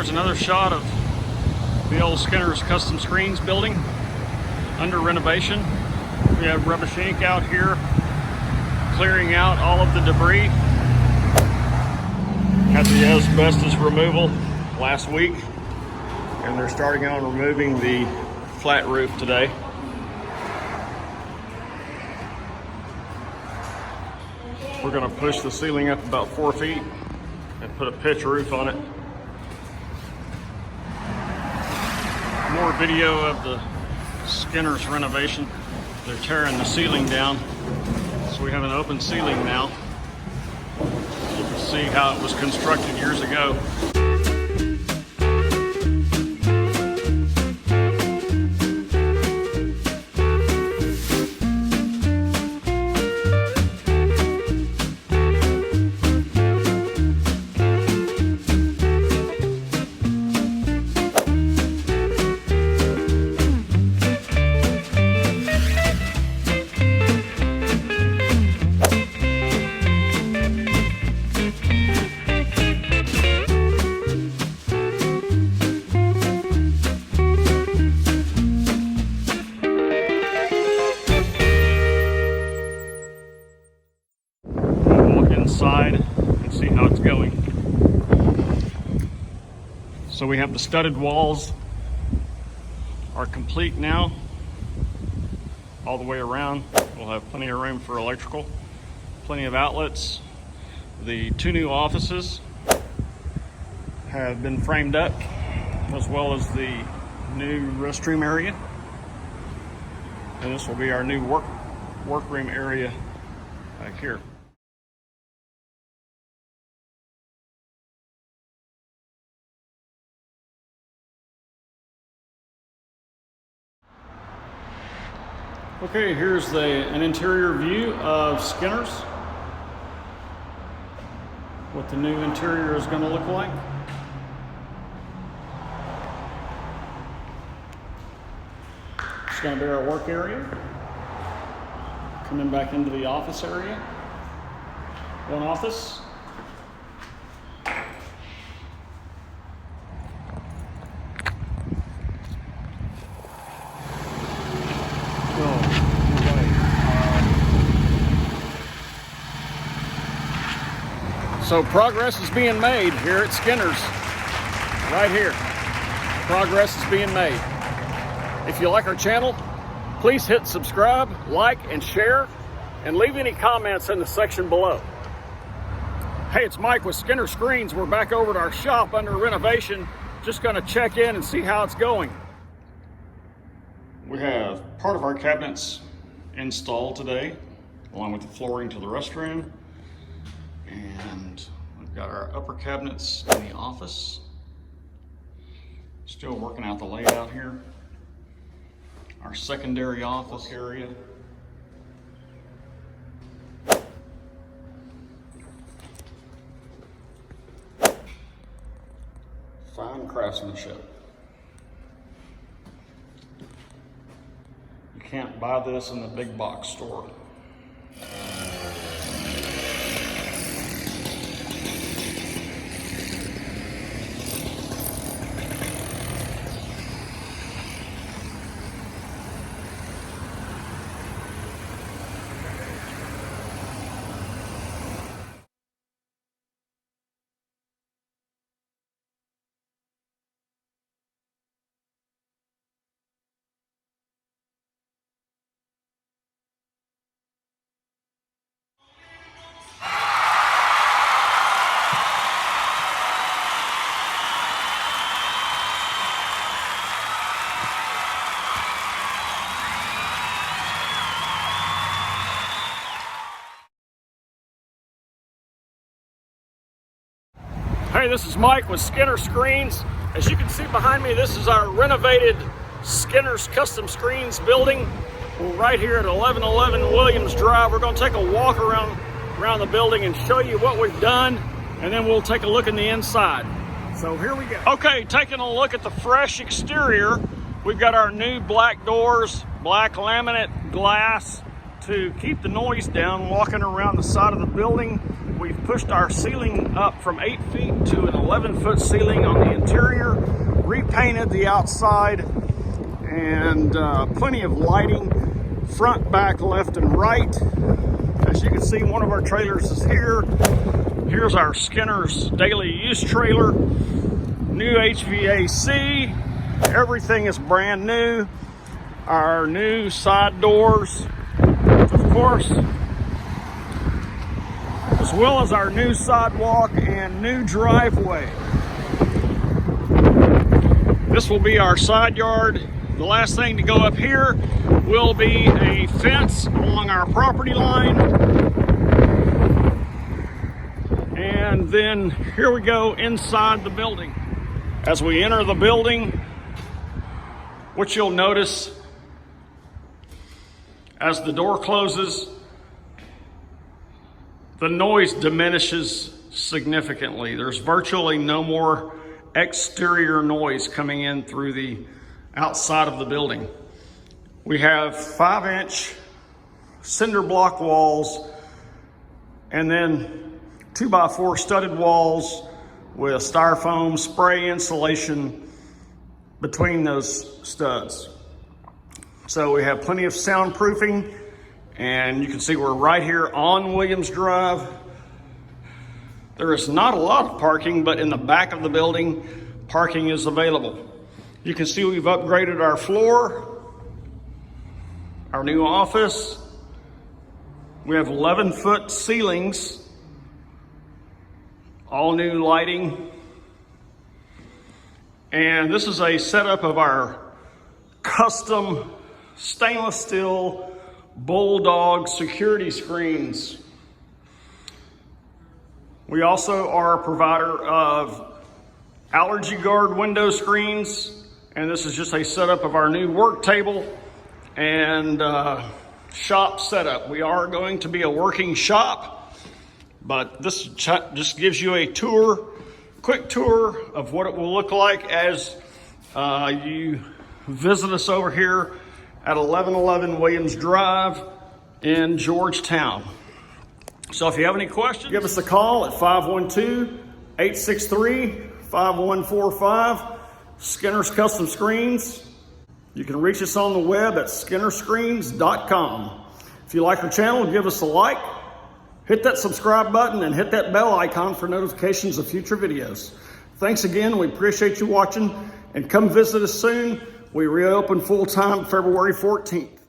Here's another shot of the old Skinner's Custom Screens building under renovation. We have Rubbish Inc. out here clearing out all of the debris. Had the asbestos removal last week, and they're starting on removing the flat roof today. We're going to push the ceiling up about 4 feet and put a pitch roof on it. More video of the Skinner's renovation. They're tearing the ceiling down, so we have an open ceiling now. You can see how it was constructed years ago. Inside and see how it's going. So we have the studded walls are complete now, all the way around. We'll have plenty of room for electrical, plenty of outlets. The 2 new offices have been framed up, as well as the new restroom area. And this will be our new workroom area back here. Okay, here's an interior view of Skinner's. What the new interior is going to look like. It's going to be our work area. Coming back into the office area. One office. So progress is being made here at Skinner's, right here. Progress is being made. If you like our channel, please hit subscribe, like, and share, and leave any comments in the section below. Hey, it's Mike with Skinner Screens. We're back over at our shop under renovation. Just gonna check in and see how it's going. We have part of our cabinets installed today, along with the flooring to the restroom. And we've got our upper cabinets in the office. Still working out the layout here. Our secondary office area. Fine craftsmanship. You can't buy this in the big box store. Hey, this is Mike with Skinner Screens. As you can see behind me, this is our renovated Skinner's Custom Screens building. We're right here at 1111 Williams Drive. We're going to take a walk around the building and show you what we've done, and then we'll take a look in the inside. So here we go. Okay, taking a look at the fresh exterior. We've got our new black doors, black laminate glass to keep the noise down walking around the side of the building. we've pushed our ceiling up from 8 feet to an 11-foot ceiling on the interior, repainted the outside, and plenty of lighting, front, back, left, and right. As you can see, one of our trailers is here. Here's our Skinner's daily use trailer. New HVAC, everything is brand new. Our new side doors, of course, as well as our new sidewalk and new driveway. This will be our side yard. The last thing to go up here will be a fence along our property line. And then here we go inside the building. As we enter the building, what you'll notice as the door closes, the noise diminishes significantly. There's virtually no more exterior noise coming in through the outside of the building. We have 5-inch cinder block walls and then 2x4 studded walls with styrofoam spray insulation between those studs. So we have plenty of soundproofing, and you can see we're right here on Williams Drive. There is not a lot of parking, but in the back of the building, parking is available. You can see we've upgraded our floor, our new office. We have 11-foot ceilings, all new lighting. And this is a setup of our custom stainless steel Bulldog security screens. We also are a provider of allergy guard window screens. And this is just a setup of our new work table and shop setup. We are going to be a working shop, but this just gives you a tour, quick tour of what it will look like as you visit us over here at 1111 Williams Drive in Georgetown. So if you have any questions, give us a call at 512-863-5145. Skinner's Custom Screens. You can reach us on the web at skinnerscreens.com. If you like our channel, give us a like, hit that subscribe button, and hit that bell icon for notifications of future videos. Thanks again. We appreciate you watching, and come visit us soon. We reopen full-time February 14th.